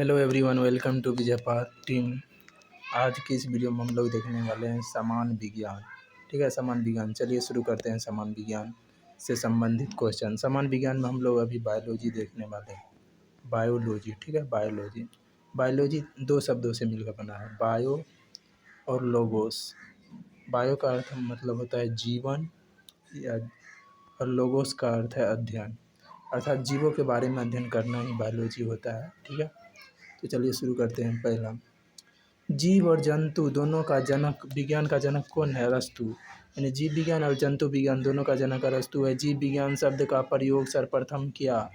Hello everyone, welcome to Vijaypal team. आज की इस वीडियो में हम लोग देखने वाले हैं समान विज्ञान। ठीक है, समान विज्ञान। चलिए शुरू करते हैं समान विज्ञान से संबंधित क्वेश्चन। समान विज्ञान में हम लोग अभी बायोलॉजी देखने वाले हैं। बायोलॉजी, ठीक है, बायोलॉजी। बायोलॉजी दो शब्दों से मिलकर बना है, बायो और लोगोस। बायो का अर्थ मतलब होता है जीवन, या और लोगोस का अर्थ है अध्ययन, अर्थात जीवों के बारे में अध्ययन करना ही बायोलॉजी होता है। ठीक है, तो चलिए शुरू करते हैं। पहला, जीव और जंतु दोनों का जनक, विज्ञान का जनक कौन है? अरस्तु। यानी जीव विज्ञान और जंतु विज्ञान दोनों का जनक अरस्तु है। जीव विज्ञान शब्द का प्रयोग सर्वप्रथम किया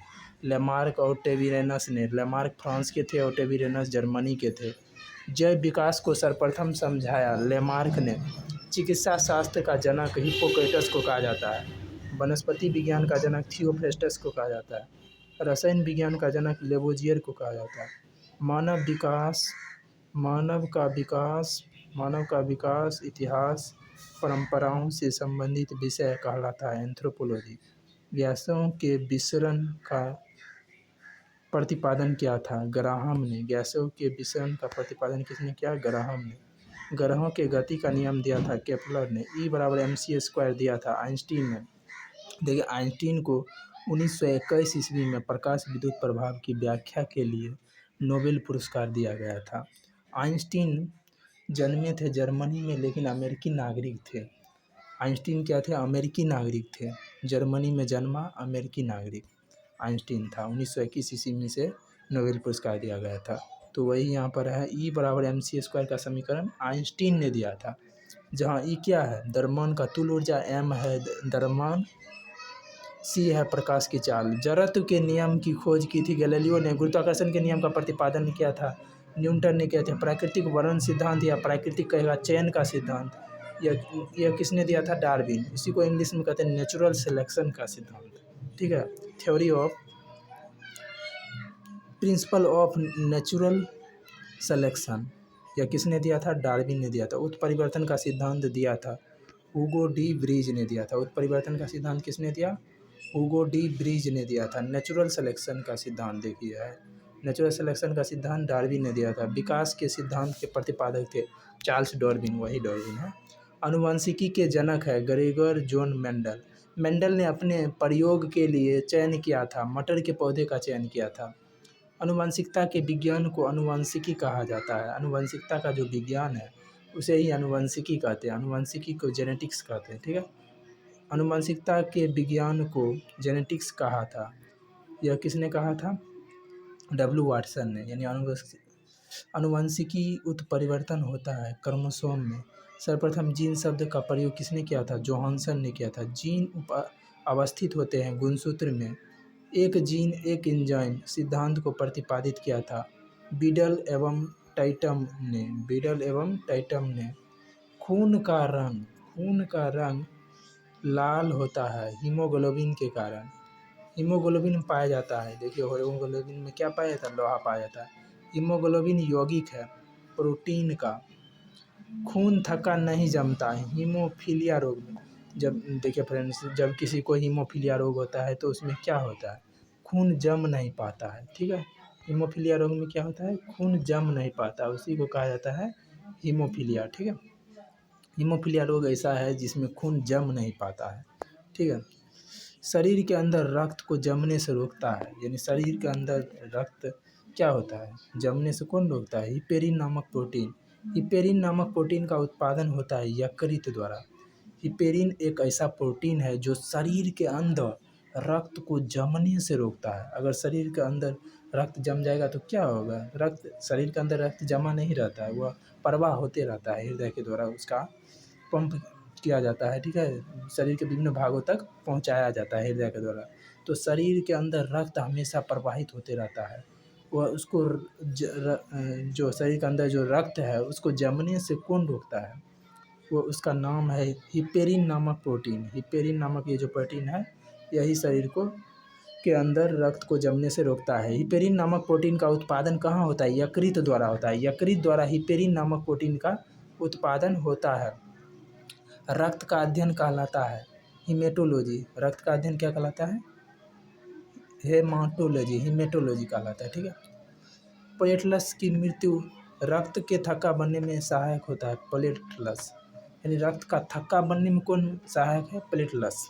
लेमार्क और टेविरेनस ने। लेमार्क फ्रांस के थे और टेविरेनस जर्मनी के थे। जैव विकास को सर्वप्रथम समझाया लेमार्क ने। चिकित्सा शास्त्र का जनक हिप्पोक्रेटस को कहा जाता है। वनस्पति विज्ञान का जनक थियोफ्रेस्टस को कहा जाता है। रसायन विज्ञान का जनक लेवोजियर को कहा जाता है। मानव का विकास इतिहास परंपराओं से संबंधित विषय कहलाता है एंथ्रोपोलॉजी। गैसों के विसरण का प्रतिपादन किया था ग्राहम ने। गैसों के विसरण का प्रतिपादन किसने किया? ग्राहम ने। ग्रहों के गति का नियम दिया था केपलर ने। E = mc² दिया था आइंस्टीन ने। देखिए, आइंस्टीन को 1921 ईस्वी में प्रकाश विद्युत प्रभाव की व्याख्या के लिए नोबेल पुरस्कार दिया गया था। आइंस्टीन जन्मे थे जर्मनी में, लेकिन अमेरिकी नागरिक थे। आइंस्टीन क्या थे? अमेरिकी नागरिक थे। जर्मनी में जन्मा, अमेरिकी नागरिक आइंस्टीन था। 1921 ईस्वी में से नोबेल पुरस्कार दिया गया था। तो वही यहाँ पर है, E = mc² का समीकरण आइंस्टीन ने दिया था। जहाँ E क्या है? द्रव्यमान का तुल्य ऊर्जा, M है द्रव्यमान, C है प्रकाश की चाल। जड़त्व के नियम की खोज की थी गैलीलियो ने। गुरुत्वाकर्षण के नियम का प्रतिपादन किया था न्यूटन ने। किया था प्राकृतिक वर्णन सिद्धांत, या प्राकृतिक कहेगा चयन का सिद्धांत, यह किसने दिया था? डार्विन। इसी को इंग्लिश में कहते हैं नेचुरल सिलेक्शन का सिद्धांत। ठीक है, theory of principle of natural selection, यह किसने दिया था? डार्विन ने दिया था। उत्परिवर्तन का सिद्धांत दिया था हुगो डी ब्रीज ने दिया था। उत्परिवर्तन का सिद्धांत किसने दिया? हुगो डी ब्रीज ने दिया था। नेचुरल सिलेक्शन का सिद्धांत देखिए है, नेचुरल सिलेक्शन का सिद्धांत डार्विन ने दिया था। विकास के सिद्धांत के प्रतिपादक थे चार्ल्स डार्विन, वही डार्विन है। आनुवंशिकी के जनक है ग्रेगर जॉन मेंडल। मेंडल ने अपने प्रयोग के लिए चयन किया था, मटर के पौधे का चयन किया था। आनुवंशिकता के विज्ञान को आनुवंशिकी कहा जाता है। आनुवंशिकता का जो विज्ञान है उसे ही आनुवंशिकी कहते हैं। आनुवंशिकी को जेनेटिक्स कहते हैं। ठीक है, आनुवंशिकता के विज्ञान को जेनेटिक्स कहा था। यह किसने कहा था? W वाटसन ने। यानी आनुवंशिकी उत्परिवर्तन होता है क्रोमोसोम में। सर्वप्रथम जीन शब्द का प्रयोग किसने किया था? जोहानसन ने किया था। जीन अवस्थित होते हैं गुणसूत्र में। एक जीन एक एंजाइम सिद्धांत को प्रतिपादित किया था बीडल एवं टाइटम ने। खून का रंग लाल होता है हीमोग्लोबिन के कारण। हीमोग्लोबिन पाया जाता है, देखिए हीमोग्लोबिन में क्या पाया जाता है? लोहा पाया जाता है। हीमोग्लोबिन यौगिक है प्रोटीन का। खून थक्का नहीं जमता है हीमोफीलिया रोग में। जब देखिए फ्रेंड्स, जब किसी को हीमोफीलिया रोग होता है तो उसमें क्या होता है? खून जम नहीं पाता है। ठीक है, हीमोफीलिया रोग में क्या होता है? खून जम नहीं पाता, उसी को कहा जाता है हीमोफीलिया। ठीक है, हीमोफीलिया रोग ऐसा है जिसमें खून जम नहीं पाता है। ठीक है, शरीर के अंदर रक्त को जमने से रोकता है। यानी शरीर के अंदर रक्त क्या होता है? जमने से कौन रोकता है? हिपेरिन नामक प्रोटीन। हिपेरिन नामक प्रोटीन का उत्पादन होता है यकृत द्वारा। हिपेरिन एक ऐसा प्रोटीन है जो शरीर के अंदर रक्त को जमने से रोकता है। अगर शरीर के अंदर रक्त जम जाएगा तो क्या होगा? शरीर के अंदर रक्त जमा नहीं रहता है, वह प्रवाह होते रहता है, हृदय के द्वारा उसका पंप किया जाता है। ठीक है, शरीर के विभिन्न भागों तक पहुंचाया जाता है हृदय के द्वारा। तो शरीर के अंदर रक्त हमेशा प्रवाहित होते रहता है। वह उसको जो शरीर के अंदर जो रक्त है उसको जमने से कौन रोकता है? वो उसका नाम है हिपेरिन नामक प्रोटीन। हिपेरिन नामक ये जो प्रोटीन है यही शरीर को के अंदर रक्त को जमने से रोकता है। हिपेरिन नामक प्रोटीन का उत्पादन कहाँ होता है? यकृत द्वारा होता है। यकृत द्वारा हिपेरिन नामक प्रोटीन का उत्पादन होता है। रक्त का अध्ययन कहलाता है हीमेटोलॉजी। रक्त का अध्ययन क्या कहलाता है? हेमाटोलॉजी, हीमेटोलॉजी कहलाता है। ठीक है, प्लेटलेट्स की मृत्यु रक्त के थक्का बनने में सहायक होता है। प्लेटलेट्स यानी रक्त का थक्का बनने में कौन सहायक है? प्लेटलेट्स।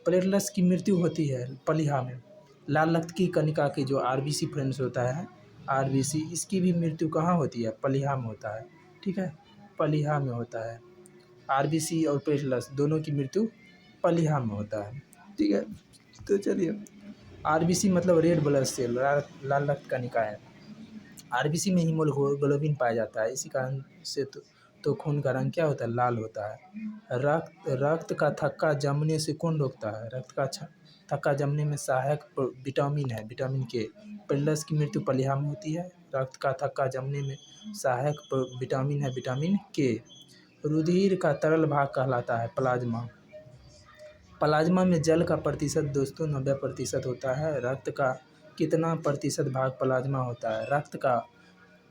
प्लेटलेट्स की मृत्यु होती है प्लीहा में। लाल रक्त की कणिका की जो आरबीसी फ्रेंड्स होता है, आरबीसी, इसकी भी मृत्यु कहाँ होती है? प्लीहा में होता है। ठीक है, प्लीहा में होता है। आरबीसी और प्लेटलेट्स दोनों की मृत्यु प्लीहा में होता है। ठीक है, तो चलिए, आरबीसी मतलब रेड ब्लड सेल, लाल रक्त कणिका है। आरबीसी में हीमोग्लोबिन पाया जाता है, इसी कारण से तो खून का रंग क्या होता है? लाल होता है। रक्त का थक्का जमने से कौन रोकता है? रक्त का थक्का जमने में सहायक विटामिन है, विटामिन के। प्लेटलेट्स की मृत्यु प्लीहा में होती है। रक्त का थक्का जमने में सहायक विटामिन है, विटामिन के। रुधिर का तरल भाग कहलाता है प्लाज्मा। प्लाज्मा में जल का प्रतिशत दोस्तों 90% होता है। रक्त का कितना प्रतिशत भाग प्लाज्मा होता है? रक्त का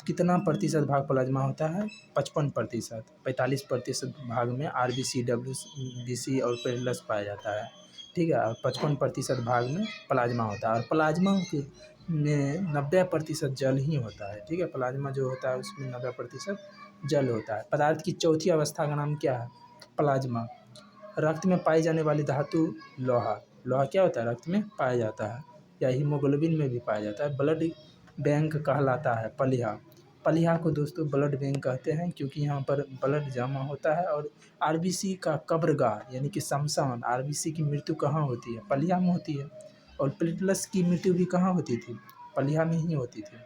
कितना प्रतिशत भाग प्लाज्मा होता है? 55%। 45% भाग में आरबीसी, डब्ल्यूबीसी और प्लेटलेट्स पाया जाता है। ठीक है, और 55% भाग में प्लाज्मा होता है। और प्लाज्मा में 90% जल ही होता है। ठीक है, प्लाज्मा जो होता है उसमें 90% जल होता है। पदार्थ की चौथी अवस्था का नाम क्या है? प्लाज्मा। रक्त में पाई जाने वाली धातु लोहा। लोहा क्या होता है? रक्त में पाया जाता है, या हीमोग्लोबिन में भी पाया जाता है। ब्लड बैंक कहलाता है प्लीहा। प्लीहा को दोस्तों ब्लड बैंक कहते हैं, क्योंकि यहाँ पर ब्लड जमा होता है। और आरबीसी का कब्रगाह यानी कि शमशान, आरबीसी की मृत्यु कहाँ होती है? प्लीहा में होती है। और प्लेटलेट्स की मृत्यु भी कहाँ होती थी? प्लीहा में ही होती थी।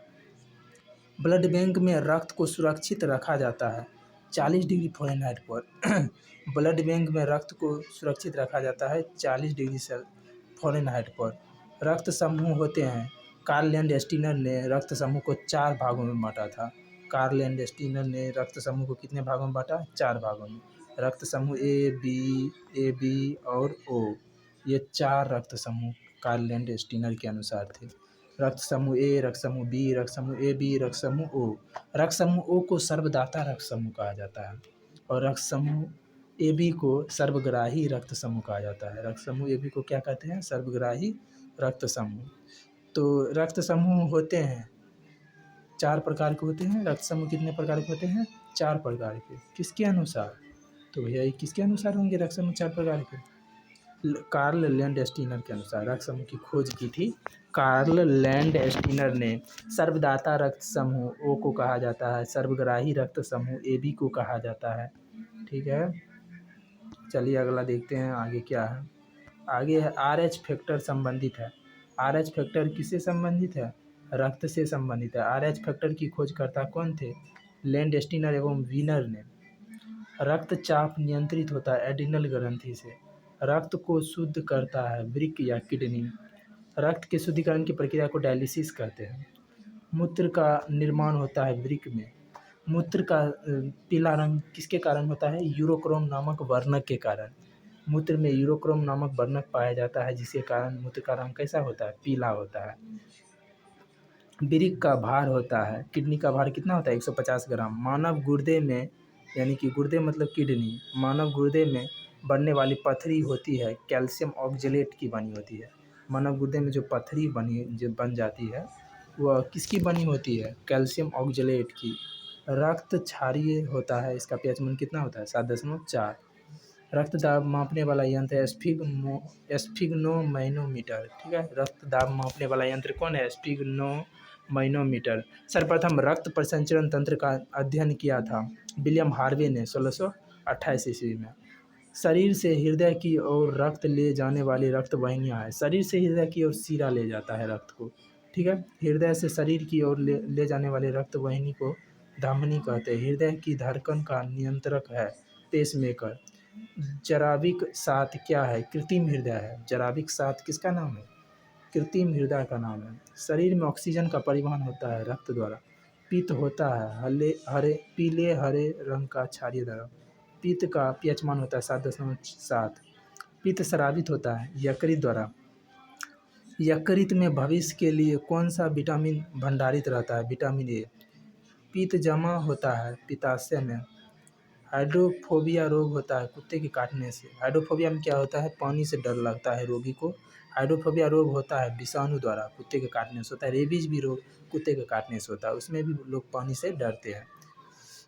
ब्लड बैंक में रक्त को सुरक्षित रखा जाता है 40 डिग्री फ़ारेनहाइट पर। ब्लड बैंक में रक्त को सुरक्षित रखा जाता है 40 डिग्री फ़ारेनहाइट पर। रक्त समूह होते हैं। कार्ल लैंडस्टीनर ने रक्त समूह को 4 भागों में बांटा था। कार्ल लैंडस्टीनर ने रक्त समूह को कितने भागों में बांटा? 4 भागों में। रक्त समूह ए बी और ओ, ये 4 रक्त समूह कार्ल लैंडस्टीनर के अनुसार थे। रक्त समूह ए, रक्त समूह बी, रक्त समूह ए बी, रक्त समूह ओ। रक्त समूह ओ को सर्वदाता रक्त समूह कहा जाता है, और रक्त समूह ए बी को सर्वग्राही रक्त समूह कहा जाता है। रक्त समूह ए बी को क्या कहते हैं? सर्वग्राही रक्त समूह। तो रक्त समूह होते हैं 4 प्रकार के होते हैं। रक्त समूह कितने प्रकार के होते हैं? 4 प्रकार के। किसके अनुसार? तो भैया ये किसके अनुसार होंगे रक्त समूह 4 प्रकार के? कार्ल लैंडस्टीनर के अनुसार। रक्त समूह की खोज की थी कार्ल लैंडस्टीनर ने। सर्वदाता रक्त समूह ओ को कहा जाता है, सर्वग्राही रक्त समूह ए बी को कहा जाता है। ठीक है, चलिए अगला देखते हैं आगे क्या है। आगे है RH फैक्टर संबंधित है। RH फैक्टर किससे संबंधित है? रक्त से संबंधित है। RH फैक्टर की खोजकर्ता कौन थे? लैंडस्टीनर एवं वीनर ने। रक्तचाप नियंत्रित होता है एड्रिनल ग्रंथि से। रक्त को शुद्ध करता है वृक्क या किडनी। रक्त के शुद्धिकरण की प्रक्रिया को डायलिसिस कहते हैं। मूत्र का निर्माण होता है वृक्क में। मूत्र का पीला रंग किसके कारण होता है? यूरोक्रोम नामक वर्णक के कारण। मूत्र में यूरोक्रोम नामक वर्णक पाया जाता है, जिसके कारण मूत्र का रंग कैसा होता है? पीला होता है। वृक्क का भार होता है, किडनी का भार कितना होता है? 150 ग्राम। मानव गुर्दे में, यानी कि गुर्दे मतलब किडनी, मानव गुर्दे में बनने वाली पथरी होती है कैल्शियम ऑक्जेलेट की बनी होती है। मानव गुर्दे में जो पथरी बन जाती है वह किसकी बनी होती है? कैल्शियम ऑक्जेलेट की। रक्त क्षारीय होता है, इसका pH मान कितना होता है? 7.4। रक्त दाब मापने वाला यंत्र है स्फिग्नोमैनोमीटर। ठीक है, रक्त दाब मापने वाला यंत्र कौन है? स्फिग्नोमैनोमीटर। सर्वप्रथम रक्त परिसंचरण तंत्र का अध्ययन किया था विलियम हार्वे ने 1628 ईस्वी में। शरीर से हृदय की ओर रक्त ले जाने वाली रक्त वाहिनियाँ हैं। शरीर से हृदय की ओर शिरा ले जाता है रक्त को। ठीक है, हृदय से शरीर की ओर ले जाने वाली रक्त वाहिनी को धमनी कहते हैं। हृदय की धड़कन का नियंत्रक है पेसमेकर। जराविक साथ क्या है? कृत्रिम हृदय है। जराविक साथ किसका नाम है? कृत्रिम हृदय का नाम है। शरीर में ऑक्सीजन का परिवहन होता है रक्त द्वारा। पित्त होता है पीले हरे रंग का क्षारीय द्रव। पित्त का pH मान होता है 7.7। पित्त स्रावित होता है यकृत द्वारा। यकृत में भविष्य के लिए कौन सा विटामिन भंडारित रहता है? Vitamin A. पित्त जमा होता है पित्ताशय में। हाइड्रोफोबिया रोग होता है कुत्ते के काटने से। हाइड्रोफोबिया में क्या होता है, पानी से डर लगता है रोगी को। हाइड्रोफोबिया रोग होता है विषाणु द्वारा कुत्ते के काटने से होता है। रेबीज भी रोग कुत्ते के काटने से होता है, उसमें भी लोग पानी से डरते हैं।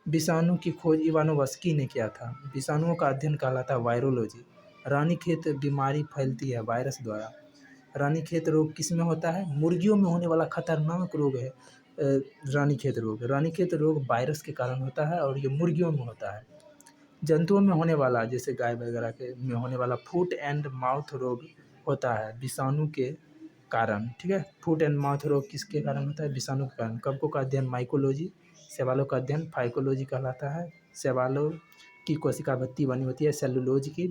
विषाणु की खोज इवानोव्स्की ने किया था। विषाणुओं का अध्ययन कहलाता है वायरोलॉजी। रानीखेत बीमारी फैलती है वायरस द्वारा। रानीखेत रोग किस में होता है, मुर्गियों में होने वाला खतरनाक रोग है रानीखेत रोग। रानीखेत रोग वायरस के कारण होता है और ये मुर्गियों में होता है। जंतुओं में होने वाला जैसे गाय वगैरह के में होने वाला फुट एंड माउथ रोग होता है विषाणु के कारण। ठीक है, फुट एंड माउथ रोग किसके कारण होता है, विषाणु के कारण। कवकों का अध्ययन माइकोलॉजी, शैवालों का अध्ययन फाइकोलॉजी कहलाता है। शैवालों की कोशिका भित्ति बनी होती है सेलुलोज की।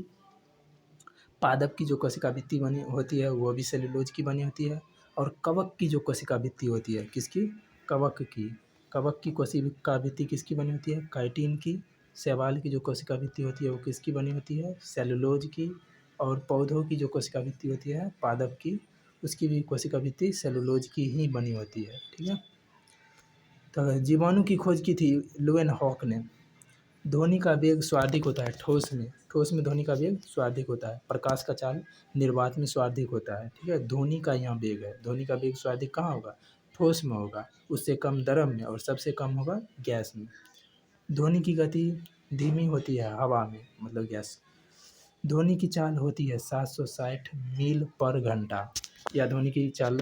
पादप की जो कोशिका भित्ति बनी होती है वो भी सेलुलोज की बनी होती है। और कवक की जो कोशिका भित्ति होती है, किसकी, कवक की। कवक की कोशिका भित्ति किसकी बनी होती है, काइटिन की। शैवाल की जो कोशिका भित्ति होती है वो किसकी बनी होती है, सेलुलोज की। और पौधों की जो कोशिका भित्ति होती है पादप की, उसकी भी कोशिका भित्ति सेलुलोज की ही बनी होती है। ठीक है, तो जीवाणु की खोज की थी लुवेनहॉक ने। ध्वनि का वेग स्वार्धिक होता है ठोस में ध्वनि का वेग स्वार्धिक होता है। प्रकाश का चाल निर्वात में स्वार्धिक होता है। ठीक है, ध्वनि का यहाँ वेग है, ध्वनि का वेग स्वार्धिक कहाँ होगा, ठोस में होगा, उससे कम द्रव में, और सबसे कम होगा गैस में। ध्वनि की गति धीमी होती है हवा में, मतलब गैस। ध्वनि की चाल होती है 760 मील पर घंटा। या ध्वनि की चाल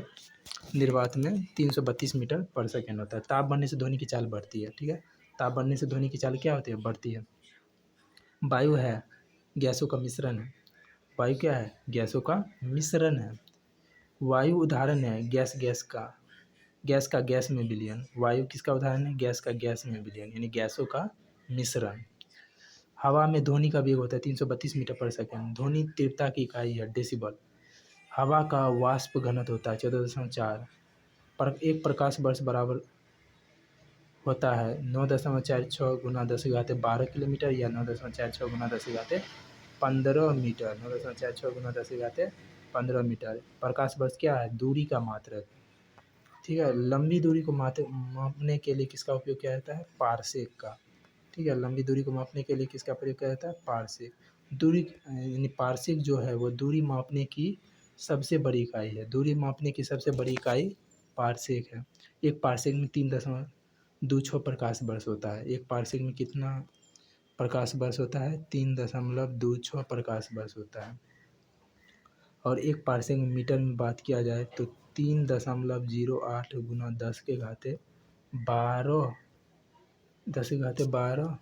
निर्वात में 332 मीटर पर सेकेंड होता है। ताप बढ़ने से ध्वनि की चाल बढ़ती है। ठीक है, ताप बढ़ने से ध्वनि की चाल क्या होती है, बढ़ती है। वायु है गैसों का मिश्रण है। वायु क्या है, गैसों का मिश्रण है। वायु उदाहरण है गैस का गैस में विलयन। वायु किसका उदाहरण है, गैस का गैस में विलयन, यानी गैसों का मिश्रण। हवा में ध्वनि का वेग होता है 332 मीटर पर सेकेंड। ध्वनि तीव्रता की इकाई है डेसिबल। हवा का वाष्प घनत्व होता है 14.4 पर एक प्रकाश वर्ष बराबर होता है 9.46 गुना 10⁻12 किलोमीटर या 9.46 गुना 10⁻15 मीटर। 9.46 गुना 10⁻15 मीटर। प्रकाश वर्ष क्या है, दूरी का मात्रक। ठीक है, लंबी दूरी को मापने के लिए किसका उपयोग किया जाता है, पारसेक का। ठीक है, लंबी दूरी को मापने के लिए किसका प्रयोग किया जाता है, पारसेक। दूरी यानी पारसेक जो है वो दूरी मापने की सबसे बड़ी इकाई है। दूरी मापने की सबसे बड़ी इकाई पारसेक है। एक पारसेक में 3.26 प्रकाश वर्ष होता है। एक पारसेक में कितना प्रकाश वर्ष होता है, 3.26 प्रकाश वर्ष होता है। और एक पारसेक में मीटर में बात किया जाए तो 3.08 गुना 10⁻12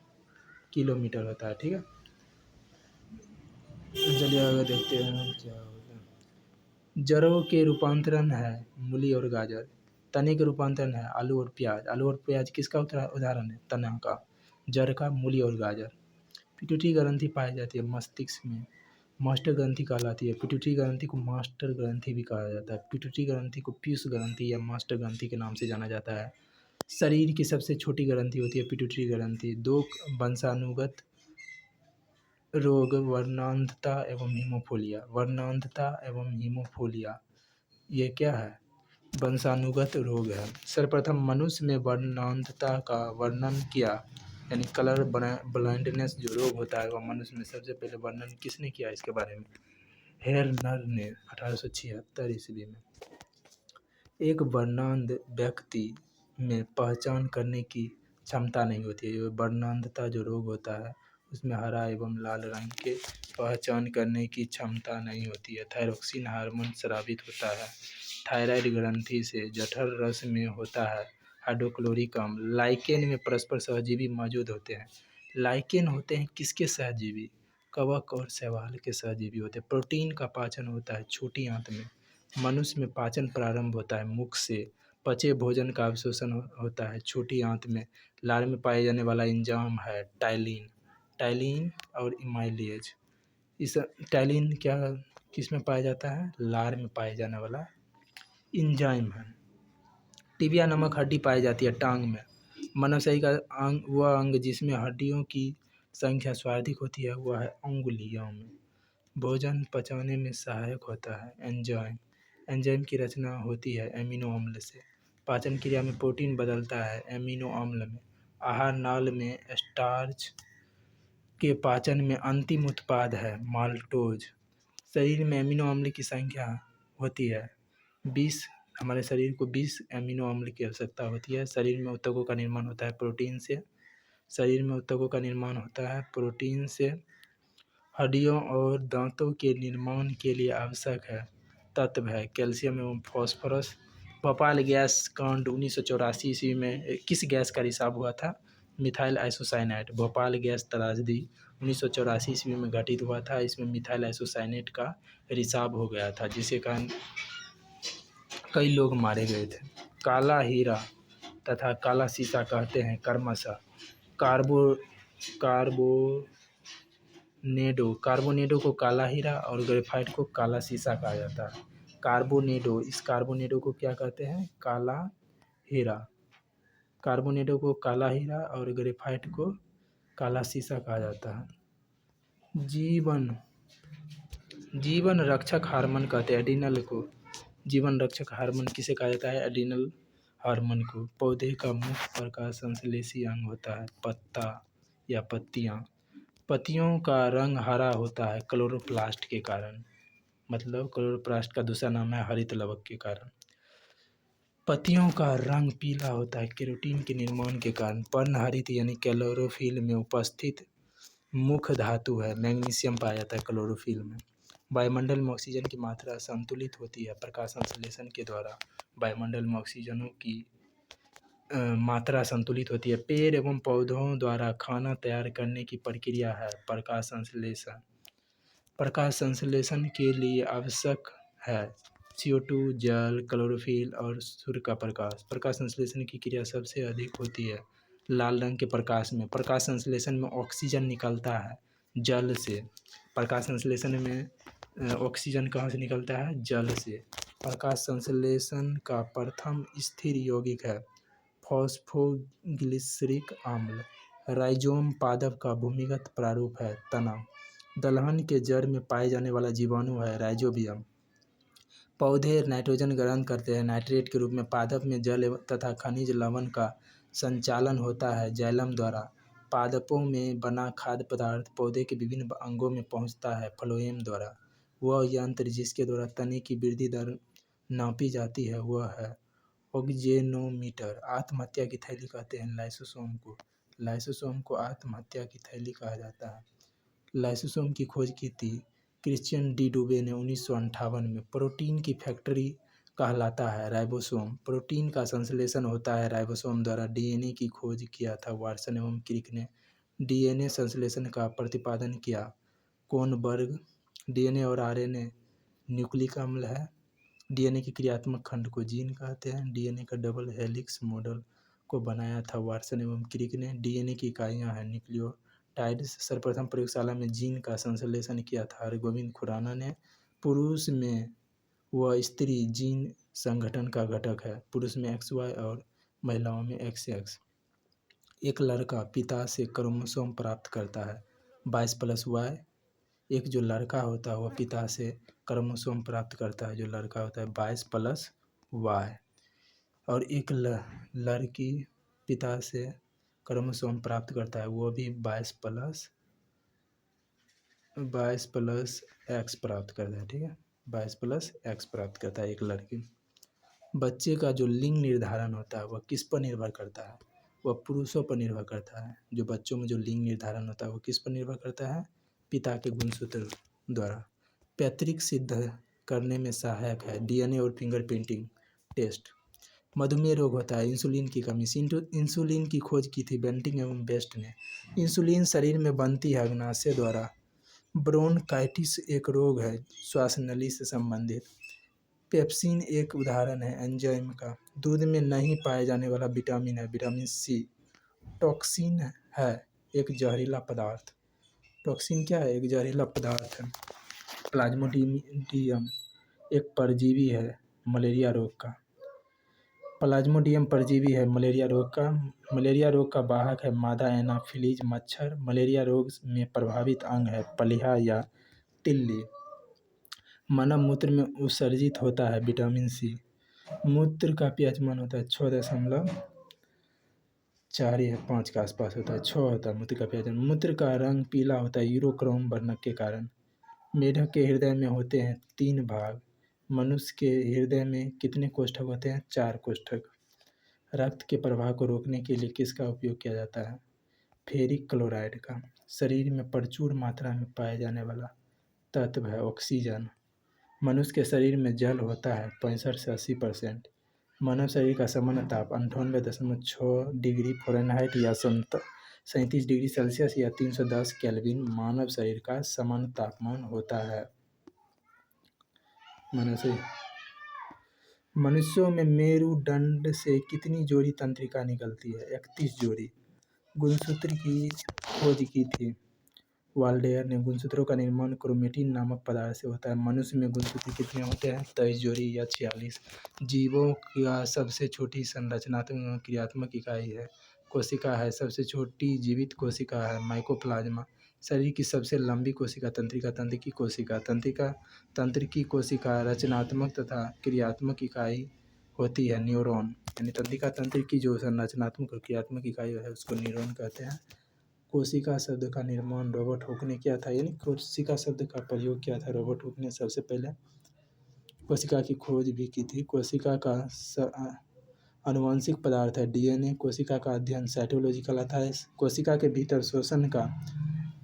किलोमीटर होता है। ठीक है, चलिए आगे देखते हैं क्या होगा। जड़ों के रूपांतरण है मूली और गाजर। तने के रूपांतरण है आलू और प्याज। आलू और प्याज किसका उदाहरण है, तना का। जड़ का मूली और गाजर। पिट्यूटरी ग्रंथि पाई जाती है मस्तिष्क में, मास्टर ग्रंथि कहलाती है। पिट्यूटरी ग्रंथि को मास्टर ग्रंथि भी कहा जाता है। पिट्यूटरी ग्रंथि को पीयूष ग्रंथि या मास्टर ग्रंथि के नाम से जाना जाता है। शरीर की सबसे छोटी ग्रंथि होती है पिट्यूटरी ग्रंथि। दो वंशानुगत रोग वर्णांधता एवं हीमोफीलिया। वर्णांधता एवं हीमोफीलिया ये क्या है, वंशानुगत रोग है। सर्वप्रथम मनुष्य में वर्णांधता का वर्णन किया, यानी कलर ब्लाइंडनेस जो रोग होता है वह मनुष्य में सबसे पहले वर्णन किसने किया इसके बारे में, हेरनर ने 1876 ईस्वी में। एक वर्णांध व्यक्ति में पहचान करने की क्षमता नहीं होती है। ये वर्णांधता जो रोग होता है उसमें हरा एवं लाल रंग के पहचान करने की क्षमता नहीं होती है। थायरोक्सिन हार्मोन स्रावित होता है थायराइड ग्रंथि से। जठर रस में होता है हाइड्रोक्लोरिक अम्ल। लाइकेन में परस्पर सहजीवी मौजूद होते हैं। लाइकेन होते हैं किसके सहजीवी, कवक और शैवाल के सहजीवी होते हैं। प्रोटीन का पाचन होता है छोटी आंत में। मनुष्य में पाचन प्रारंभ होता है मुख से। पचे भोजन का अवशोषण होता है छोटी आंत में। लार में पाए जाने वाला एंजाइम है टाइलिन और इमाइलेज। इस टाइलिन क्या किस में पाया जाता है, लार में पाए जाने वाला एंजाइम है। टिबिया नामक हड्डी पाई जाती है टांग में। मानव शरीर का अंग वह अंग जिसमें हड्डियों की संख्या सर्वाधिक होती है वह है अंगुलियों में। भोजन पचाने में सहायक होता है एंजाइम की रचना होती है एमिनो अम्ल से। पाचन क्रिया में प्रोटीन बदलता है एमिनो अम्ल में। आहार नाल में स्टार्च के पाचन में अंतिम उत्पाद है माल्टोज। शरीर में अमीनो अम्ल की संख्या होती है 20। हमारे शरीर को 20 अमीनो अम्ल की आवश्यकता होती है। शरीर में ऊतकों का निर्माण होता है प्रोटीन से। शरीर में ऊतकों का निर्माण होता है प्रोटीन से। हड्डियों और दांतों के निर्माण के लिए आवश्यक है तत्व है कैल्शियम एवं फॉस्फोरस। भोपाल गैस कांड 1984 ईस्वी में किस गैस का रिसाव हुआ था? Methyl isocyanate. भोपाल गैस त्रासदी 1984 ईस्वी में घटित हुआ था। इसमें मिथाइल आइसोसाइनेट का रिसाव हो गया था, जिसके कारण कई लोग मारे गए थे। काला हीरा तथा काला शीशा कहते हैं क्रमशः कार्बोनेडो को काला हीरा और ग्रेफाइट को काला शीशा कहा जाता है। इस कार्बोनेडो को क्या कहते हैं? काला हीरा। कार्बोनेडो को काला हीरा और ग्रेफाइट को काला शीशा कहा जाता है। जीवन रक्षक हार्मोन कहते हैं एड्रिनल को। जीवन रक्षक हार्मोन किसे कहा जाता है? एड्रिनल हार्मोन को। पौधे का मुख्य प्रकाश संश्लेषी अंग होता है पत्ता या पत्तियां। पत्तियों का रंग हरा होता है क्लोरोप्लास्ट के कारण, मतलब क्लोरोप्लास्ट का दूसरा नाम है हरित लवक के कारण। पत्तियों का रंग पीला होता है केरोटीन के निर्माण के कारण। पर्णहरित यानी क्लोरोफिल में उपस्थित मुख्य धातु है मैग्नीशियम पाया जाता है क्लोरोफिल में। वायुमंडल में ऑक्सीजन की मात्रा संतुलित होती है प्रकाश संश्लेषण के द्वारा। वायुमंडल में ऑक्सीजनों की मात्रा संतुलित होती है। पेड़ एवं पौधों द्वारा खाना तैयार करने की प्रक्रिया है प्रकाश संश्लेषण। प्रकाश संश्लेषण के लिए आवश्यक है CO2, जल, क्लोरोफिल और सूर्य का प्रकाश। प्रकाश संश्लेषण की क्रिया सबसे अधिक होती है लाल रंग के प्रकाश में। प्रकाश संश्लेषण में ऑक्सीजन निकलता है जल से। प्रकाश संश्लेषण में ऑक्सीजन कहाँ से निकलता है? जल से। प्रकाश संश्लेषण का प्रथम स्थिर यौगिक है फॉस्फोग्लिसरिक अम्ल। राइजोम पादप का भूमिगत प्रारूप है तना। दलहन के जड़ में पाए जाने वाला जीवाणु है राइजोबियम। पौधे नाइट्रोजन ग्रहण करते हैं नाइट्रेट के रूप में। पादप में जल तथा खनिज लवण का संचालन होता है जाइलम द्वारा। पादपों में बना खाद्य पदार्थ पौधे के विभिन्न अंगों में पहुंचता है फ्लोएम द्वारा। वह यंत्र जिसके द्वारा तने की वृद्धि दर नापी जाती है वह है ऑक्जेनोमीटर। आत्महत्या की थैली कहते हैं लाइसोसोम को। लाइसोसोम को आत्महत्या की थैली कहा जाता है। लाइसोसोम की खोज की थी क्रिश्चियन डी डुबे ने 1958 में। प्रोटीन की फैक्ट्री कहलाता है राइबोसोम। प्रोटीन का संश्लेषण होता है राइबोसोम द्वारा। डीएनए की खोज किया था वाटसन एवं क्रिक ने। डीएनए संश्लेषण का प्रतिपादन किया कोनबर्ग। डीएनए और आरएनए न्यूक्लिक अम्ल है। डीएनए की क्रियात्मक खंड को जीन कहते हैं। डीएनए का डबल हेलिक्स मॉडल को बनाया था वाटसन एवं क्रिक ने। डीएनए की इकाइयाँ हैं न्यूक्लियोटाइड्स। सर्वप्रथम प्रयोगशाला में जीन का संश्लेषण किया था हरगोविंद खुराना ने। पुरुष में व स्त्री जीन संगठन का घटक है। पुरुष में XY और महिलाओं में XX। एक लड़का पिता से क्रोमोसोम प्राप्त करता है 22+Y। एक जो लड़का होता है वह पिता से क्रोमोसोम प्राप्त करता है जो लड़का होता है 22+Y। और एक लड़की पिता से क्रोमोसोम प्राप्त करता है वो भी 22+X प्राप्त करता है। ठीक है, 22+X प्राप्त करता है एक लड़की। बच्चे का जो लिंग निर्धारण होता है वह किस पर निर्भर करता है? वह पुरुषों पर निर्भर करता है। जो बच्चों में जो लिंग निर्धारण होता है वो किस पर निर्भर करता है? पिता के गुणसूत्र द्वारा। पैतृक सिद्ध करने में सहायक है डीएनए और फिंगरप्रिंटिंग टेस्ट। मधुमेह रोग होता है इंसुलिन की कमी। इंसुलिन की खोज की थी बेंटिंग एवं बेस्ट ने। इंसुलिन शरीर में बनती है अग्नाशय द्वारा। ब्रोंकाइटिस एक रोग है श्वास नली से संबंधित। पेप्सिन एक उदाहरण है एंजाइम का। दूध में नहीं पाए जाने वाला विटामिन है विटामिन C। टॉक्सिन है एक जहरीला पदार्थ। टॉक्सिन क्या है? एक जहरीला पदार्थ है। प्लाज्मोडियम एक परजीवी है मलेरिया रोग का। प्लाज्मोडियम परजीवी है मलेरिया रोग का। मलेरिया रोग का वाहक है मादा एनाफिलीज मच्छर। मलेरिया रोग में प्रभावित अंग है पलिहा या तिल्ली। मानव मूत्र में उत्सर्जित होता है विटामिन C। मूत्र का pH मान होता है 4 या 5 के आसपास होता है। 6 होता है मूत्र का पीलापन। मूत्र का रंग पीला होता है यूरोक्रोम वर्णक के कारण। मेढक के हृदय में होते हैं 3 भाग। मनुष्य के हृदय में कितने कोष्ठक होते हैं? 4 कोष्ठक। रक्त के प्रवाह को रोकने के लिए किसका उपयोग किया जाता है? फेरिक क्लोराइड का। शरीर में प्रचुर मात्रा में पाया जाने वाला तत्व है ऑक्सीजन। मनुष्य के शरीर में जल होता है 65 से 80%। मानव शरीर का सामान्य ताप 98.6 डिग्री फ़ारेनहाइट या 37 डिग्री सेल्सियस या 310 केल्विन मानव शरीर का सामान्य तापमान होता है। मनुष्यों में मेरुदंड से कितनी जोड़ी तंत्रिका निकलती है? 31 जोड़ी। गुणसूत्र की खोज की थी? वाल्डेयर ने। गुणसूत्रों का निर्माण क्रोमेटिन नामक पदार्थ से होता है। मनुष्य में गुणसूत्र कितने होते हैं? 23 जोड़ी या 46। जीवों का सबसे छोटी संरचनात्मक और क्रियात्मक इकाई है? कोशिका है। सबसे छोटी जीवित कोशिका है माइकोप्लाज्मा। शरीर की सबसे लंबी कोशिका तंत्रिका। तंत्रिकी कोशिका। तंत्रिकी कोशिका रचनात्मक तथा क्रियात्मक इकाई होती है न्यूरॉन। यानी तंत्रिका तंत्र की जो संरचनात्मक और क्रियात्मक इकाई है उसको न्यूरॉन कहते हैं। कोशिका शब्द का निर्माण रॉबर्ट हुक ने किया था। यानी कोशिका शब्द का प्रयोग किया था रॉबर्ट हुक ने सबसे पहले। कोशिका की खोज भी की थी। कोशिका का आनुवंशिक पदार्थ है डीएनए। कोशिका का अध्ययन साइटोलॉजी कहलाता है। कोशिका के भीतर श्वसन का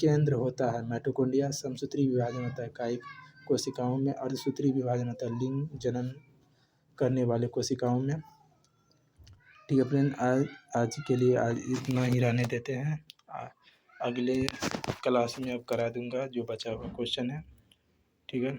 केंद्र होता है माइटोकॉन्ड्रिया। समसूत्री विभाजन होता है कायिक कोशिकाओं में। अर्धसूत्री विभाजन होता है लिंग जनन करने वाले कोशिकाओं में। ठीक है फ्रेंड, आज के लिए आज इतना ही रहने देते हैं। अगले क्लास में अब करा दूंगा जो बचा हुआ क्वेश्चन है। ठीक है।